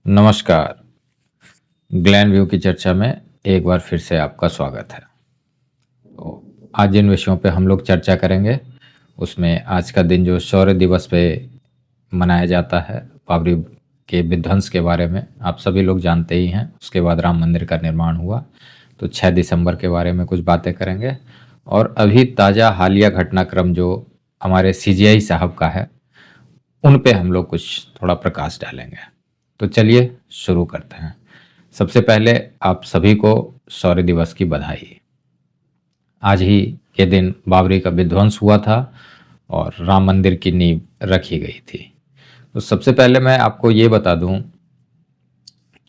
नमस्कार। Glenn view की चर्चा में एक बार फिर से आपका स्वागत है। तो आज जिन विषयों पे हम लोग चर्चा करेंगे उसमें आज का दिन जो शौर्य दिवस पे मनाया जाता है, बाबरी के विध्वंस के बारे में आप सभी लोग जानते ही हैं। उसके बाद राम मंदिर का निर्माण हुआ, तो 6 दिसंबर के बारे में कुछ बातें करेंगे और अभी ताज़ा हालिया घटनाक्रम जो हमारे सीजीआई साहब का है उन पे हम लोग कुछ थोड़ा प्रकाश डालेंगे। तो चलिए शुरू करते हैं। सबसे पहले आप सभी को शौर्य दिवस की बधाई। आज ही के दिन बाबरी का विध्वंस हुआ था और राम मंदिर की नींव रखी गई थी। तो सबसे पहले मैं आपको ये बता दूं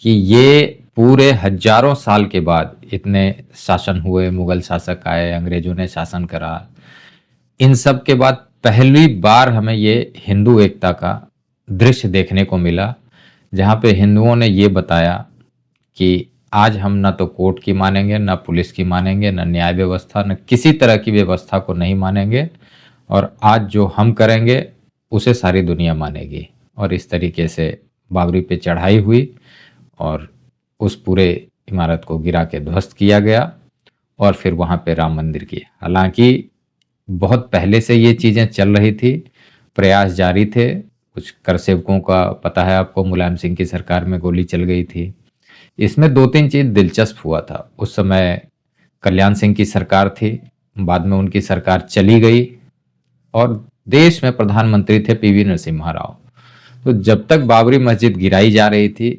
कि ये पूरे हजारों साल के बाद इतने शासन हुए, मुगल शासक आए, अंग्रेजों ने शासन करा, इन सब के बाद पहली बार हमें ये हिंदू एकता का दृश्य देखने को मिला, जहाँ पे हिंदुओं ने ये बताया कि आज हम ना तो कोर्ट की मानेंगे, ना पुलिस की मानेंगे, ना न्याय व्यवस्था, न किसी तरह की व्यवस्था को नहीं मानेंगे, और आज जो हम करेंगे उसे सारी दुनिया मानेगी। और इस तरीके से बाबरी पे चढ़ाई हुई और उस पूरे इमारत को गिरा के ध्वस्त किया गया और फिर वहाँ पे राम मंदिर की, हालांकि बहुत पहले से ये चीज़ें चल रही थी, प्रयास जारी थे। कुछ कर सेवकों का पता है आपको, मुलायम सिंह की सरकार में गोली चल गई थी। इसमें दो तीन चीज दिलचस्प हुआ था। उस समय कल्याण सिंह की सरकार थी, बाद में उनकी सरकार चली गई और देश में प्रधानमंत्री थे पीवी नरसिम्हा राव। तो जब तक बाबरी मस्जिद गिराई जा रही थी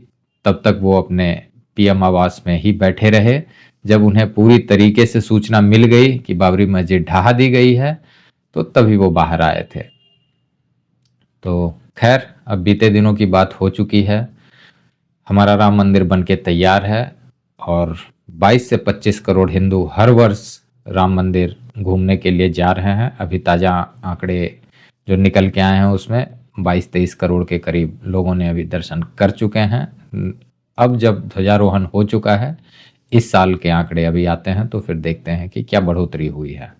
तब तक वो अपने पीएम आवास में ही बैठे रहे। जब उन्हें पूरी तरीके से सूचना मिल गई कि बाबरी मस्जिद ढहा दी गई है तो तभी वो बाहर आए थे। तो खैर, अब बीते दिनों की बात हो चुकी है। हमारा राम मंदिर बनके तैयार है और 22 से 25 करोड़ हिंदू हर वर्ष राम मंदिर घूमने के लिए जा रहे हैं। अभी ताज़ा आंकड़े जो निकल के आए हैं उसमें 22-23 करोड़ के करीब लोगों ने अभी दर्शन कर चुके हैं। अब जब ध्वजारोहण हो चुका है, इस साल के आंकड़े अभी आते हैं तो फिर देखते हैं कि क्या बढ़ोतरी हुई है।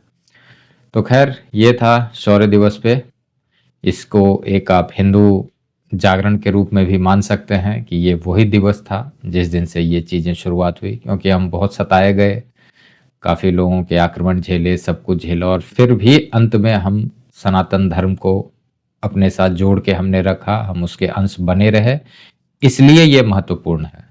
तो खैर, ये था शौर्य दिवस पे। इसको एक आप हिंदू जागरण के रूप में भी मान सकते हैं कि ये वही दिवस था जिस दिन से ये चीज़ें शुरुआत हुई, क्योंकि हम बहुत सताए गए, काफ़ी लोगों के आक्रमण झेले, सब कुछ झेला, और फिर भी अंत में हम सनातन धर्म को अपने साथ जोड़ के हमने रखा, हम उसके अंश बने रहे। इसलिए ये महत्वपूर्ण है।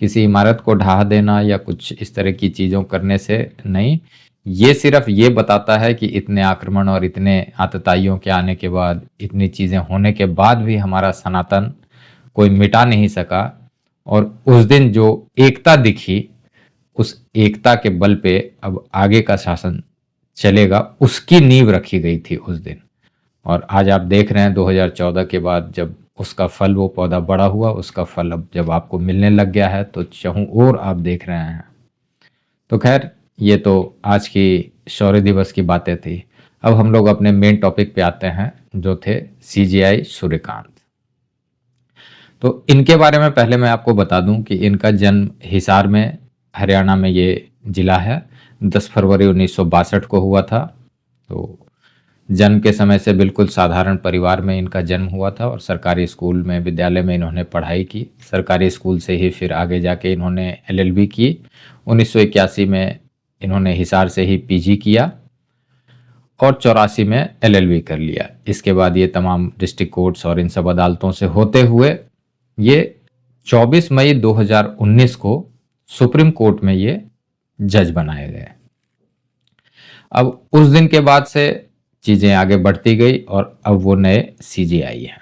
किसी इमारत को ढहा देना या कुछ इस तरह की चीज़ों करने से नहीं, ये सिर्फ ये बताता है कि इतने आक्रमण और इतने आतताइयों के आने के बाद, इतनी चीज़ें होने के बाद भी हमारा सनातन कोई मिटा नहीं सका। और उस दिन जो एकता दिखी, उस एकता के बल पे अब आगे का शासन चलेगा, उसकी नींव रखी गई थी उस दिन। और आज आप देख रहे हैं 2014 के बाद जब उसका फल, वो पौधा बड़ा हुआ, उसका फल अब जब आपको मिलने लग गया है तो चहु और आप देख रहे हैं। तो खैर, ये तो आज की शौर्य दिवस की बातें थी। अब हम लोग अपने मेन टॉपिक पे आते हैं जो थे सीजीआई सूर्यकांत। तो इनके बारे में पहले मैं आपको बता दूं कि इनका जन्म हिसार में, हरियाणा में ये जिला है, 10 फरवरी 1962 को हुआ था। तो जन्म के समय से बिल्कुल साधारण परिवार में इनका जन्म हुआ था और सरकारी स्कूल में, विद्यालय में इन्होंने पढ़ाई की। सरकारी स्कूल से ही फिर आगे जाके इन्होंने एलएलबी की। 1981 में इन्होंने हिसार से ही पीजी किया और 84 में एलएलबी कर लिया। इसके बाद ये तमाम डिस्ट्रिक्ट कोर्ट्स और इन सब अदालतों से होते हुए ये 24 मई 2019 को सुप्रीम कोर्ट में ये जज बनाए गए। अब उस दिन के बाद से चीजें आगे बढ़ती गई और अब वो नए सीजीआई हैं।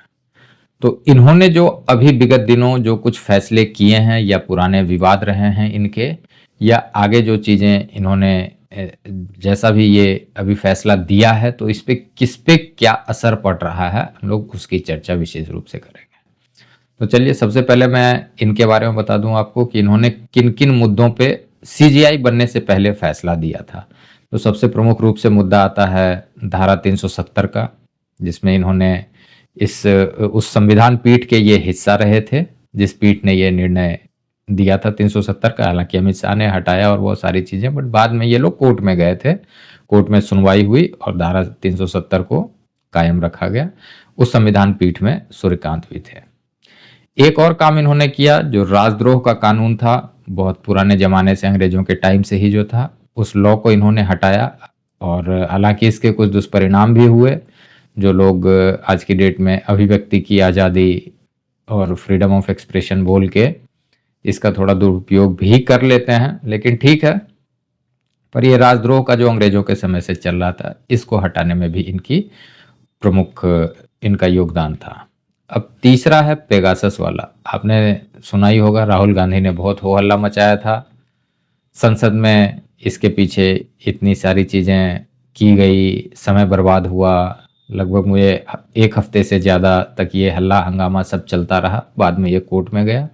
तो इन्होंने जो अभी विगत दिनों जो कुछ फैसले किए हैं या पुराने विवाद रहे हैं इनके, या आगे जो चीजें इन्होंने जैसा भी ये अभी फैसला दिया है, तो इस पे किस पे क्या असर पड़ रहा है, हम लोग उसकी चर्चा विशेष रूप से करेंगे। तो चलिए, सबसे पहले मैं इनके बारे में बता दूं आपको कि इन्होंने किन किन मुद्दों पे सीजीआई बनने से पहले फैसला दिया था। तो सबसे प्रमुख रूप से मुद्दा आता है धारा 370 का, जिसमें इन्होंने उस संविधान पीठ के ये हिस्सा रहे थे जिस पीठ ने ये निर्णय दिया था 370 का। हालांकि अमित शाह ने हटाया और बहुत सारी चीजें, बट बाद में ये लोग कोर्ट में गए थे, कोर्ट में सुनवाई हुई और धारा 370 को कायम रखा गया। उस संविधान पीठ में सूर्यकांत भी थे। एक और काम इन्होंने किया, जो राजद्रोह का कानून था, बहुत पुराने ज़माने से, अंग्रेज़ों के टाइम से ही जो था, उस लॉ को इन्होंने हटाया। और हालाँकि इसके कुछ दुष्परिणाम भी हुए। जो लोग आज की डेट में अभिव्यक्ति की आज़ादी और फ्रीडम ऑफ एक्सप्रेशन बोल के इसका थोड़ा दुरुपयोग भी कर लेते हैं, लेकिन ठीक है। पर ये राजद्रोह का जो अंग्रेज़ों के समय से चल रहा था, इसको हटाने में भी इनकी प्रमुख इनका योगदान था। अब तीसरा है पेगासस वाला। आपने सुना ही होगा, राहुल गांधी ने बहुत हो हल्ला मचाया था संसद में, इसके पीछे इतनी सारी चीज़ें की गई, समय बर्बाद हुआ। लगभग मुझे एक हफ्ते से ज़्यादा तक ये हल्ला हंगामा सब चलता रहा। बाद में ये कोर्ट में गया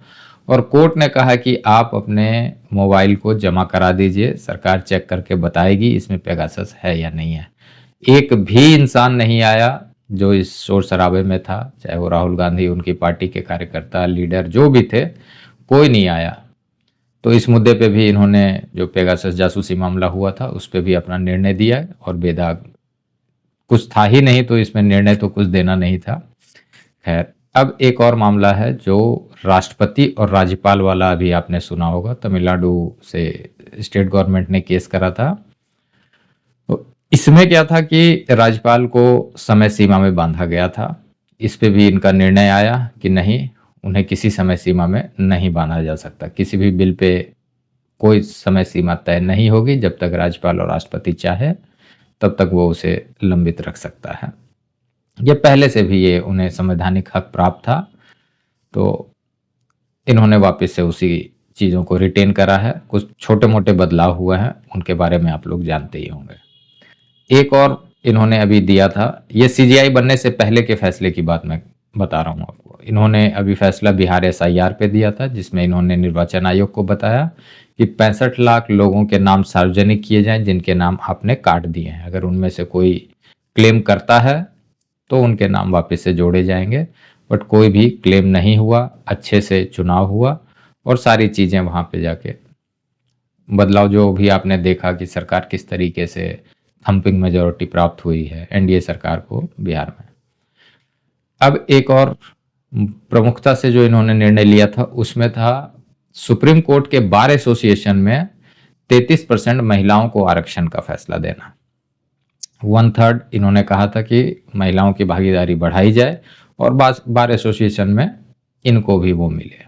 और कोर्ट ने कहा कि आप अपने मोबाइल को जमा करा दीजिए, सरकार चेक करके बताएगी इसमें पेगासस है या नहीं है। एक भी इंसान नहीं आया जो इस शोर शराबे में था, चाहे वो राहुल गांधी, उनकी पार्टी के कार्यकर्ता, लीडर जो भी थे, कोई नहीं आया। तो इस मुद्दे पे भी इन्होंने, जो पेगासस जासूसी मामला हुआ था, उस पे भी अपना निर्णय दिया और बेदाग कुछ था ही नहीं, तो इसमें निर्णय तो कुछ देना नहीं था। खैर, अब एक और मामला है जो राष्ट्रपति और राज्यपाल वाला, अभी आपने सुना होगा, तमिलनाडु से स्टेट गवर्नमेंट ने केस करा था। तो इसमें क्या था कि राज्यपाल को समय सीमा में बांधा गया था। इस पे भी इनका निर्णय आया कि नहीं, उन्हें किसी समय सीमा में नहीं बांधा जा सकता। किसी भी बिल पे कोई समय सीमा तय नहीं होगी, जब तक राज्यपाल और राष्ट्रपति चाहे तब तक वो उसे लंबित रख सकता है। ये पहले से भी ये उन्हें संवैधानिक हक प्राप्त था, तो इन्होंने वापस से उसी चीज़ों को रिटेन करा है। कुछ छोटे मोटे बदलाव हुए हैं, उनके बारे में आप लोग जानते ही होंगे। एक और इन्होंने अभी दिया था, ये सीजीआई बनने से पहले के फैसले की बात मैं बता रहा हूँ आपको। इन्होंने अभी फैसला बिहार एसआईआर पे दिया था, जिसमें इन्होंने निर्वाचन आयोग को बताया कि 65 लाख लोगों के नाम सार्वजनिक किए जाएं जिनके नाम आपने काट दिए हैं। अगर उनमें से कोई क्लेम करता है तो उनके नाम वापस से जोड़े जाएंगे। बट कोई भी क्लेम नहीं हुआ, अच्छे से चुनाव हुआ और सारी चीज़ें वहाँ पे जाके बदलाव, जो भी आपने देखा कि सरकार किस तरीके से थम्पिंग मेजॉरिटी प्राप्त हुई है एनडीए सरकार को बिहार में। अब एक और प्रमुखता से जो इन्होंने निर्णय लिया था, उसमें था सुप्रीम कोर्ट के बार एसोसिएशन में 33% महिलाओं को आरक्षण का फैसला देना। 1/3 इन्होंने कहा था कि महिलाओं की भागीदारी बढ़ाई जाए और बार एसोसिएशन में इनको भी वो मिले।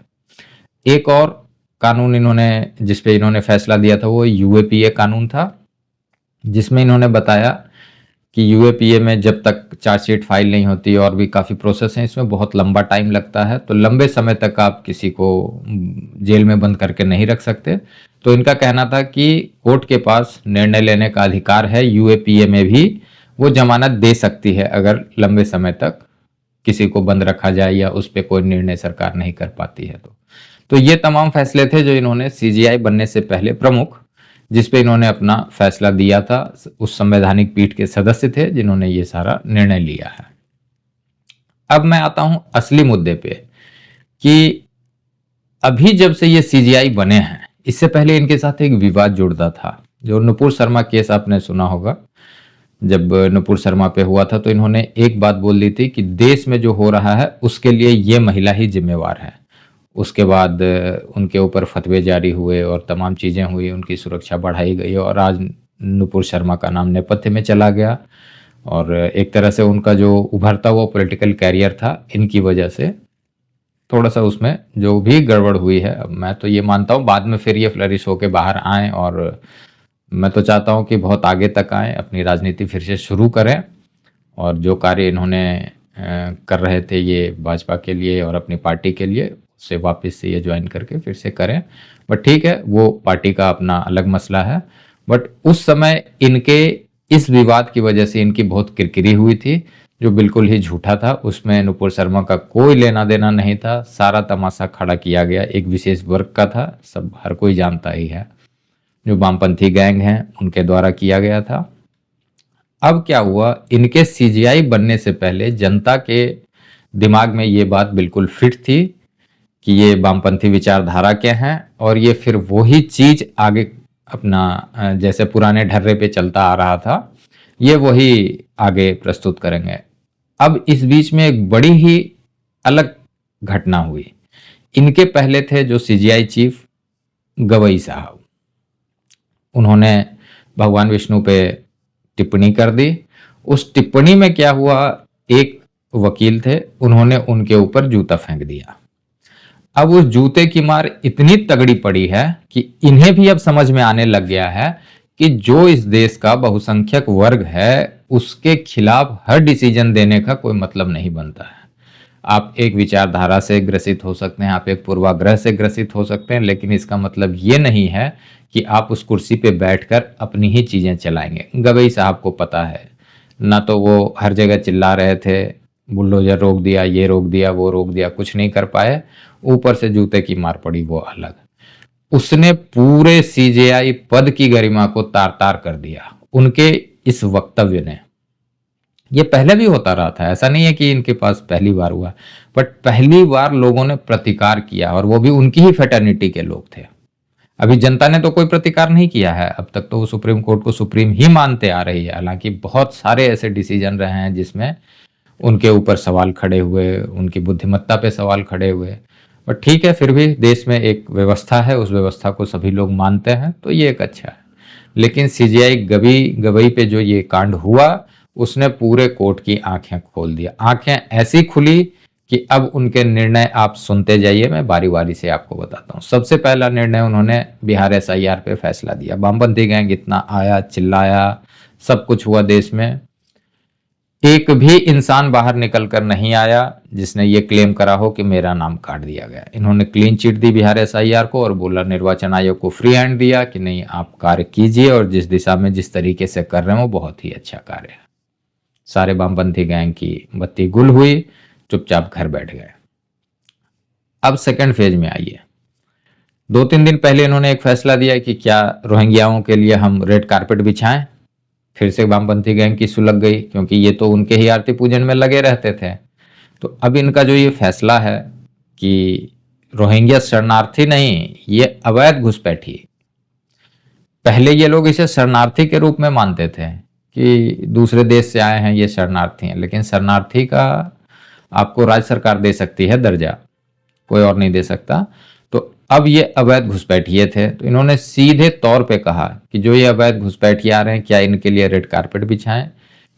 एक और कानून इन्होंने, जिसपे इन्होंने फैसला दिया था, वो यूएपीए कानून था, जिसमें इन्होंने बताया कि यूएपीए में जब तक चार्जशीट फाइल नहीं होती, और भी काफ़ी प्रोसेस हैं, इसमें बहुत लंबा टाइम लगता है, तो लंबे समय तक आप किसी को जेल में बंद करके नहीं रख सकते। तो इनका कहना था कि कोर्ट के पास निर्णय लेने का अधिकार है, यूएपीए में भी वो जमानत दे सकती है अगर लंबे समय तक किसी को बंद रखा जाए या उस पर कोई निर्णय सरकार नहीं कर पाती है। तो ये तमाम फैसले थे जो इन्होंने सीजीआई बनने से पहले प्रमुख, जिस पे इन्होंने अपना फैसला दिया था, उस संवैधानिक पीठ के सदस्य थे जिन्होंने ये सारा निर्णय लिया है। अब मैं आता हूं असली मुद्दे पे कि अभी जब से ये सीजीआई बने हैं, इससे पहले इनके साथ एक विवाद जुड़ता था, जो नुपुर शर्मा केस आपने सुना होगा। जब नुपुर शर्मा पे हुआ था तो इन्होंने एक बात बोल दी थी कि देश में जो हो रहा है उसके लिए ये महिला ही जिम्मेवार है। उसके बाद उनके ऊपर फतवे जारी हुए और तमाम चीज़ें हुई, उनकी सुरक्षा बढ़ाई गई और आज नुपुर शर्मा का नाम नेपथ्य में चला गया। और एक तरह से उनका जो उभरता हुआ पॉलिटिकल कैरियर था, इनकी वजह से थोड़ा सा उसमें जो भी गड़बड़ हुई है, अब मैं तो ये मानता हूँ बाद में फिर ये फ्लरिश होके बाहर आएँ, और मैं तो चाहता हूँ कि बहुत आगे तक आएँ, अपनी राजनीति फिर से शुरू करें और जो कार्य इन्होंने कर रहे थे ये भाजपा के लिए और अपनी पार्टी के लिए, उससे वापस से ये ज्वाइन करके फिर से करें। बट ठीक है, वो पार्टी का अपना अलग मसला है। बट उस समय इनके इस विवाद की वजह से इनकी बहुत किरकिरी हुई थी, जो बिल्कुल ही झूठा था। उसमें नुपुर शर्मा का कोई लेना देना नहीं था। सारा तमाशा खड़ा किया गया एक विशेष वर्ग का था, सब हर कोई जानता ही है, जो वामपंथी गैंग हैं उनके द्वारा किया गया था। अब क्या हुआ, इनके सीजीआई बनने से पहले जनता के दिमाग में ये बात बिल्कुल फिट थी कि ये वामपंथी विचारधारा के हैं और ये फिर वही चीज आगे अपना जैसे पुराने ढर्रे पे चलता आ रहा था, ये वही आगे प्रस्तुत करेंगे। अब इस बीच में एक बड़ी ही अलग घटना हुई इनके पहले थे जो सीजीआई चीफ गवई साहब, उन्होंने भगवान विष्णु पे टिप्पणी कर दी। उस टिप्पणी में क्या हुआ, एक वकील थे, उन्होंने उनके ऊपर जूता फेंक दिया। अब उस जूते की मार इतनी तगड़ी पड़ी है कि इन्हें भी अब समझ में आने लग गया है कि जो इस देश का बहुसंख्यक वर्ग है उसके खिलाफ हर डिसीजन देने का कोई मतलब नहीं बनता है। आप एक विचारधारा से ग्रसित हो सकते हैं, आप एक पूर्वाग्रह से ग्रसित हो सकते हैं, लेकिन इसका मतलब ये नहीं है कि आप उस कुर्सी पे बैठकर अपनी ही चीजें चलाएंगे। गवई साहब को पता है, ना तो वो हर जगह चिल्ला रहे थे, बुलडोजर रोक दिया, ये रोक दिया, वो रोक दिया, कुछ नहीं कर पाए, ऊपर से जूते की मार पड़ी वो अलग। उसने पूरे सीजेआई पद की गरिमा को तार तार कर दिया उनके इस वक्तव्य ने। ये पहले भी होता रहा था, ऐसा नहीं है कि इनके पास पहली बार हुआ, बट पहली बार लोगों ने प्रतिकार किया, और वो भी उनकी ही फेटर्निटी के लोग थे। अभी जनता ने तो कोई प्रतिकार नहीं किया है, अब तक तो वो सुप्रीम कोर्ट को सुप्रीम ही मानते आ रही है। हालांकि बहुत सारे ऐसे डिसीजन रहे हैं जिसमें उनके ऊपर सवाल खड़े हुए, उनकी बुद्धिमत्ता पे सवाल खड़े हुए, बट ठीक है, फिर भी देश में एक व्यवस्था है, उस व्यवस्था को सभी लोग मानते हैं, तो ये एक अच्छा है। लेकिन सीजीआई गवई पे जो ये कांड हुआ, उसने पूरे कोर्ट की आंखें खोल दिया। आंखें ऐसी खुली कि अब उनके निर्णय आप सुनते जाइए, मैं बारी बारी से आपको बताता हूँ। सबसे पहला निर्णय, उन्होंने बिहार एसआईआर पे फैसला दिया। वामपंथी गैंग इतना आया, चिल्लाया, सब कुछ हुआ देश में, एक भी इंसान बाहर निकल कर नहीं आया जिसने ये क्लेम करा हो कि मेरा नाम काट दिया गया। इन्होंने क्लीन चिट दी बिहार एसआईआर को और बोला, निर्वाचन आयोग को फ्री हैंड दिया कि नहीं, आप कार्य कीजिए, और जिस दिशा में जिस तरीके से कर रहे हैं वो बहुत ही अच्छा कार्य है। सारे वामपंथी गैंग की बत्ती गुल हुई, चुपचाप घर बैठ गए। अब सेकंड फेज में आइए। 2-3 दिन पहले इन्होंने एक फैसला दिया कि क्या रोहिंग्याओं के लिए हम रेड कारपेट बिछाएं। फिर से वामपंथी गैंग की सुलग गई, क्योंकि ये तो उनके ही आरती पूजन में लगे रहते थे। तो अब इनका जो ये फैसला है कि रोहिंग्या शरणार्थी नहीं, ये अवैध घुसपैठी। पहले ये लोग इसे शरणार्थी के रूप में मानते थे कि दूसरे देश से आए हैं, ये शरणार्थी हैं, लेकिन शरणार्थी का आपको राज्य सरकार दे सकती है दर्जा, कोई और नहीं दे सकता। तो अब ये अवैध घुसपैठिए थे, तो इन्होंने सीधे तौर पे कहा कि जो ये अवैध घुसपैठिए आ रहे हैं, क्या इनके लिए रेड कारपेट बिछाएं।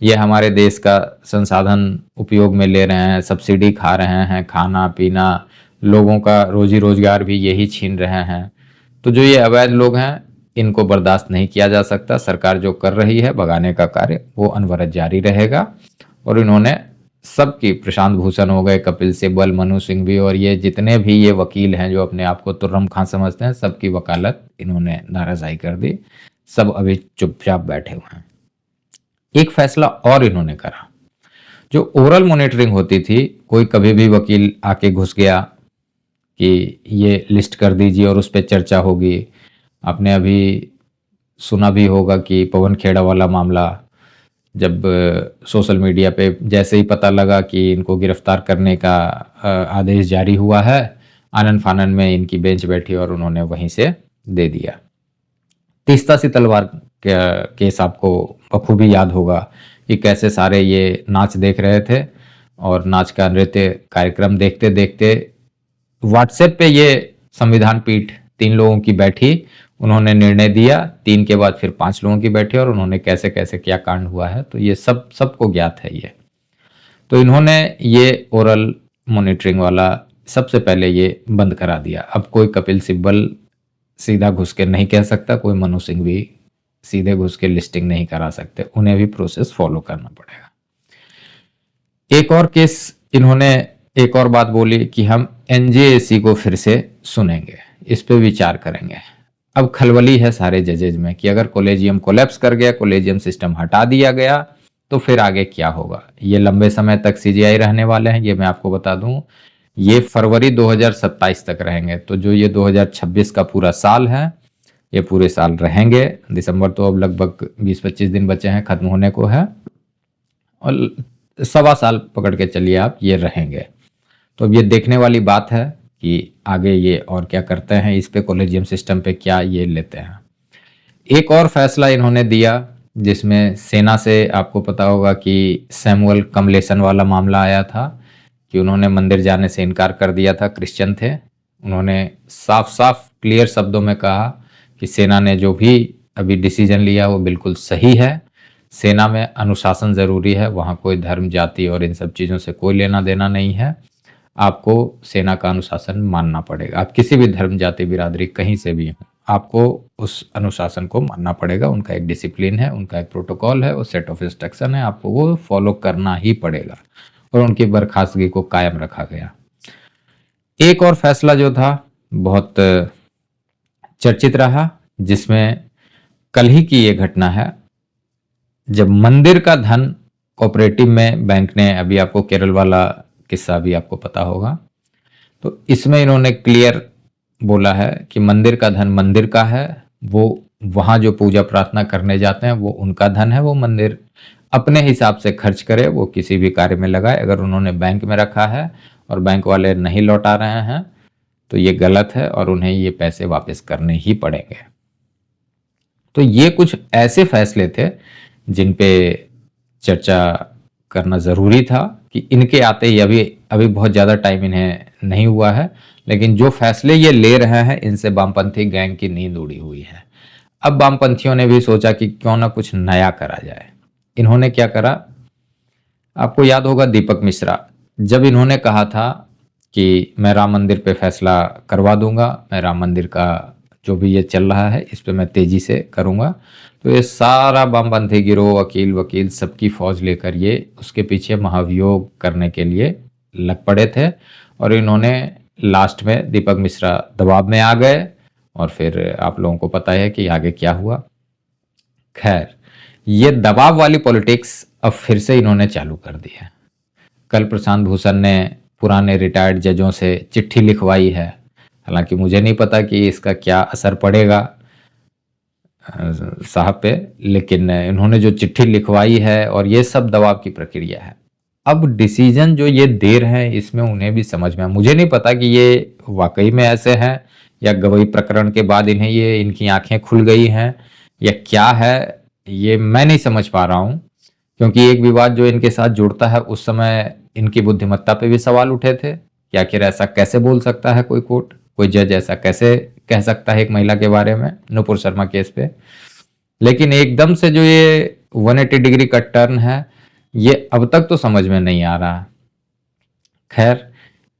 ये हमारे देश का संसाधन उपयोग में ले रहे हैं, सब्सिडी खा रहे हैं, खाना पीना, लोगों का रोजी रोजगार भी यही छीन रहे हैं। तो जो ये अवैध लोग हैं, इनको बर्दाश्त नहीं किया जा सकता। सरकार जो कर रही है भगाने का कार्य, वो अनवरत जारी रहेगा। और इन्होंने सबकी, प्रशांत भूषण हो गए, कपिल सिब्बल, मनु सिंघवी, और ये जितने भी ये वकील हैं जो अपने आप को तुर्रम खां समझते हैं, सबकी वकालत इन्होंने नाराजगी कर दी। सब अभी चुपचाप बैठे हुए हैं। एक फैसला और इन्होंने करा, जो ओरल मॉनिटरिंग होती थी, कोई कभी भी वकील आके घुस गया कि ये लिस्ट कर दीजिए और उस पर चर्चा होगी। आपने अभी सुना भी होगा कि पवन खेड़ा वाला मामला, जब सोशल मीडिया पे जैसे ही पता लगा कि इनको गिरफ्तार करने का आदेश जारी हुआ है, आनन फानन में इनकी बेंच बैठी और उन्होंने वहीं से दे दिया। तीस्ता सी तलवार केस आपको बखूबी याद होगा कि कैसे सारे ये नाच देख रहे थे, और नाच का नृत्य कार्यक्रम देखते देखते व्हाट्सएप पे ये संविधान पीठ 3 लोगों की बैठी, उन्होंने निर्णय दिया, 3 के बाद फिर 5 लोगों की बैठी, और उन्होंने कैसे कैसे क्या कांड हुआ है, तो ये सबको ज्ञात है ये। तो इन्होंने ये ओरल मॉनिटरिंग वाला सबसे पहले ये बंद करा दिया। अब कोई कपिल सिब्बल सीधा घुस के नहीं कह सकता, कोई मनु सिंघवी सीधे घुस के लिस्टिंग नहीं करा सकते, उन्हें भी प्रोसेस फॉलो करना पड़ेगा। एक और केस इन्होंने, एक और बात बोली कि हम एनजेएसी को फिर से सुनेंगे, इस पे विचार करेंगे। अब खलबली है सारे जजेज में कि अगर कॉलेजियम कोलैप्स कर गया, कॉलेजियम सिस्टम हटा दिया गया, तो फिर आगे क्या होगा। ये लंबे समय तक सीजीआई रहने वाले हैं, ये मैं आपको बता दूं, ये फरवरी 2027 तक रहेंगे। तो जो ये 2026 का पूरा साल है, ये पूरे साल रहेंगे। दिसंबर तो अब लगभग 20-25 दिन बचे हैं, खत्म होने को है, और 1.25 साल पकड़ के चलिए आप, ये रहेंगे। तो अब ये देखने वाली बात है कि आगे ये और क्या करते हैं, इस पे कॉलेजियम सिस्टम पे क्या ये लेते हैं। एक और फैसला इन्होंने दिया जिसमें सेना से, आपको पता होगा कि सैमुअल कमलेसन वाला मामला आया था कि उन्होंने मंदिर जाने से इनकार कर दिया था, क्रिश्चियन थे, उन्होंने साफ साफ क्लियर शब्दों में कहा कि सेना ने जो भी अभी डिसीजन लिया वो बिल्कुल सही है। सेना में अनुशासन ज़रूरी है, वहाँ कोई धर्म जाति और इन सब चीज़ों से कोई लेना देना नहीं है। आपको सेना का अनुशासन मानना पड़ेगा। आप किसी भी धर्म जाति बिरादरी कहीं से भी हों, आपको उस अनुशासन को मानना पड़ेगा। उनका एक डिसिप्लिन है, उनका एक प्रोटोकॉल है, वो सेट ऑफ इंस्ट्रक्शन है, आपको वो फॉलो करना ही पड़ेगा। और उनकी बर्खास्तगी को कायम रखा गया। एक और फैसला जो था बहुत चर्चित रहा, जिसमें कल ही की ये घटना है, जब मंदिर का धन कोऑपरेटिव में बैंक ने, अभी आपको केरल वाला किस्सा भी आपको पता होगा, तो इसमें इन्होंने क्लियर बोला है कि मंदिर का धन मंदिर का है, वो वहाँ जो पूजा प्रार्थना करने जाते हैं वो उनका धन है, वो मंदिर अपने हिसाब से खर्च करे, वो किसी भी कार्य में लगाए। अगर उन्होंने बैंक में रखा है और बैंक वाले नहीं लौटा रहे हैं तो ये गलत है और उन्हें ये पैसे वापस करने ही पड़ेंगे। तो ये कुछ ऐसे फैसले थे जिन पे चर्चा करना ज़रूरी था कि इनके आते ही अभी बहुत ज़्यादा टाइम इन्हें नहीं हुआ है, लेकिन जो फैसले ये ले रहे हैं इनसे वामपंथी गैंग की नींद उड़ी हुई है। अब वामपंथियों ने भी सोचा कि क्यों ना कुछ नया करा जाए। इन्होंने क्या करा, आपको याद होगा दीपक मिश्रा, जब इन्होंने कहा था कि मैं राम मंदिर पे फैसला करवा दूंगा, मैं राम मंदिर का जो भी ये चल रहा है इस पे मैं तेजी से करूंगा, तो ये सारा वामपंथी गिरोह, वकील सबकी फौज लेकर ये उसके पीछे महाभियोग करने के लिए लग पड़े थे। और इन्होंने लास्ट में दीपक मिश्रा दबाव में आ गए और फिर आप लोगों को पता है कि आगे क्या हुआ। खैर, ये दबाव वाली पॉलिटिक्स अब फिर से इन्होंने चालू कर दी है। कल प्रशांत भूषण ने पुराने रिटायर्ड जजों से चिट्ठी लिखवाई है, हालांकि मुझे नहीं पता कि इसका क्या असर पड़ेगा साहब पे, लेकिन इन्होंने जो चिट्ठी लिखवाई है और ये सब दबाव की प्रक्रिया है। अब डिसीजन जो ये दे रहे हैं इसमें उन्हें भी समझ में, मुझे नहीं पता कि ये वाकई में ऐसे हैं या गवई प्रकरण के बाद इन्हें ये इनकी आंखें खुल गई हैं या क्या है, ये मैं नहीं समझ पा रहा हूँ। क्योंकि एक विवाद जो इनके साथ जुड़ता है उस समय इनकी बुद्धिमत्ता पे भी सवाल उठे थे कि आखिर ऐसा कैसे बोल सकता है कोई कोर्ट, कोई जज ऐसा कैसे कह सकता है एक महिला के बारे में, नुपुर शर्मा केस पे। लेकिन एकदम से जो ये 180 डिग्री का टर्न है ये अब तक तो समझ में नहीं आ रहा। खैर,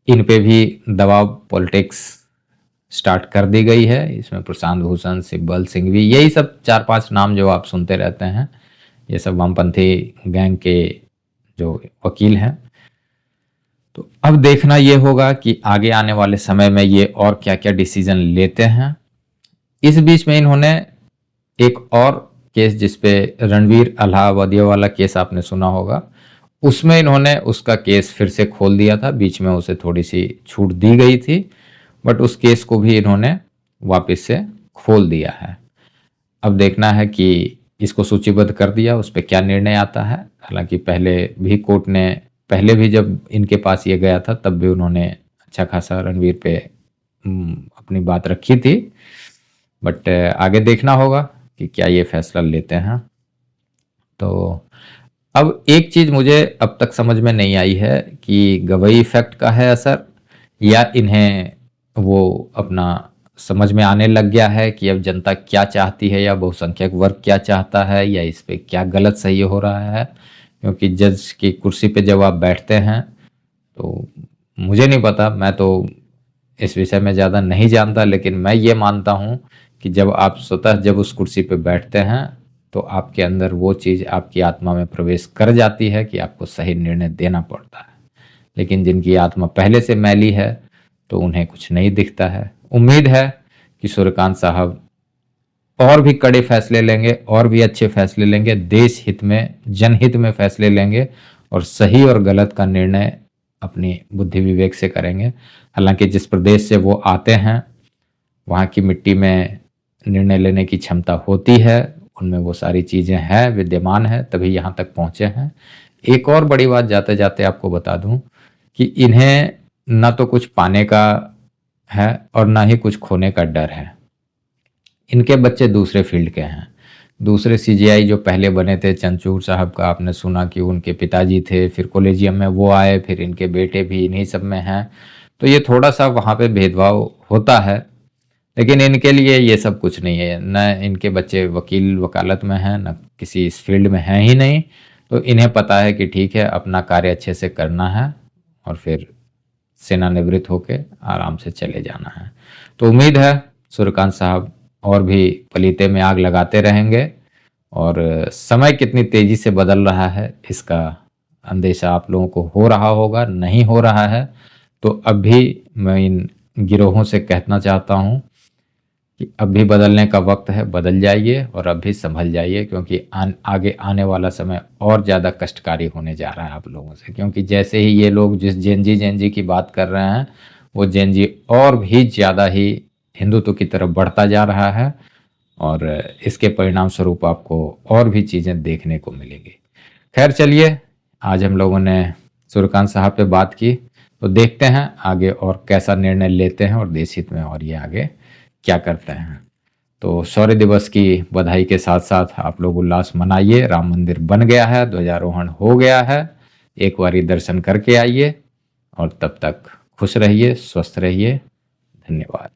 इन पे भी दबाव पॉलिटिक्स स्टार्ट कर दी गई है। इसमें प्रशांत भूषण, सिब्बल सिंघवी, यही सब 4-5 नाम जो आप सुनते रहते हैं, ये सब वामपंथी गैंग के जो वकील हैं। तो अब देखना ये होगा कि आगे आने वाले समय में ये और क्या क्या डिसीजन लेते हैं। इस बीच में इन्होंने एक और केस, जिसपे रणवीर अलाहाबादिया वाला केस आपने सुना होगा, उसमें इन्होंने उसका केस फिर से खोल दिया था। बीच में उसे थोड़ी सी छूट दी गई थी, बट उस केस को भी इन्होंने वापस से खोल दिया है। अब देखना है कि इसको सूचीबद्ध कर दिया, उस पर क्या निर्णय आता है। हालांकि पहले भी कोर्ट ने, पहले भी जब इनके पास ये गया था तब भी उन्होंने अच्छा खासा रणवीर पे अपनी बात रखी थी, बट आगे देखना होगा कि क्या ये फैसला लेते हैं। तो अब एक चीज़ मुझे अब तक समझ में नहीं आई है कि गवई इफेक्ट का है असर, या इन्हें वो अपना समझ में आने लग गया है कि अब जनता क्या चाहती है या बहुसंख्यक वर्ग क्या चाहता है, या इस पे क्या गलत सही हो रहा है। क्योंकि जज की कुर्सी पे जब आप बैठते हैं तो मुझे नहीं पता, मैं तो इस विषय में ज़्यादा नहीं जानता, लेकिन मैं ये मानता हूँ कि जब आप स्वतः जब उस कुर्सी पे बैठते हैं तो आपके अंदर वो चीज़ आपकी आत्मा में प्रवेश कर जाती है कि आपको सही निर्णय देना पड़ता है। लेकिन जिनकी आत्मा पहले से मैली है तो उन्हें कुछ नहीं दिखता है। उम्मीद है कि सूर्यकांत साहब और भी कड़े फैसले लेंगे, और भी अच्छे फैसले लेंगे, देश हित में, जनहित में फैसले लेंगे और सही और गलत का निर्णय अपनी बुद्धि विवेक से करेंगे। हालांकि जिस प्रदेश से वो आते हैं वहाँ की मिट्टी में निर्णय लेने की क्षमता होती है, उनमें वो सारी चीज़ें हैं, विद्यमान है, तभी यहाँ तक पहुँचे हैं। एक और बड़ी बात जाते जाते आपको बता दूं कि इन्हें ना तो कुछ पाने का है और ना ही कुछ खोने का डर है। इनके बच्चे दूसरे फील्ड के हैं। दूसरे सीजीआई जो पहले बने थे, चंद्रचूड़ साहब का आपने सुना कि उनके पिताजी थे, फिर कॉलेजियम में वो आए, फिर इनके बेटे भी इन्हीं सब में हैं। तो ये थोड़ा सा वहाँ पे भेदभाव होता है, लेकिन इनके लिए ये सब कुछ नहीं है। न इनके बच्चे वकील वकालत में हैं, न किसी इस फील्ड में हैं ही नहीं। तो इन्हें पता है कि ठीक है, अपना कार्य अच्छे से करना है और फिर सेवानिवृत्त होके आराम से चले जाना है। तो उम्मीद है सूर्यकांत साहब और भी पलीते में आग लगाते रहेंगे, और समय कितनी तेजी से बदल रहा है इसका अंदेशा आप लोगों को हो रहा होगा। नहीं हो रहा है तो अब भी मैं इन गिरोहों से कहना चाहता हूँ कि अब भी बदलने का वक्त है, बदल जाइए और अब भी संभल जाइए, क्योंकि आगे आने वाला समय और ज़्यादा कष्टकारी होने जा रहा है आप लोगों से। क्योंकि जैसे ही ये लोग जिस जेनजी की बात कर रहे हैं, वो जेनजी और भी ज़्यादा ही हिंदुत्व की तरफ बढ़ता जा रहा है, और इसके परिणाम स्वरूप आपको और भी चीज़ें देखने को मिलेंगी। खैर चलिए, आज हम लोगों ने सूर्यकांत साहब पे बात की, तो देखते हैं आगे और कैसा निर्णय लेते हैं और देश हित में और ये आगे क्या करते हैं। तो शौर्य दिवस की बधाई के साथ साथ आप लोग उल्लास मनाइए। राम मंदिर बन गया है, ध्वजारोहण हो गया है, एक बारी दर्शन करके आइए, और तब तक खुश रहिए, स्वस्थ रहिए। धन्यवाद।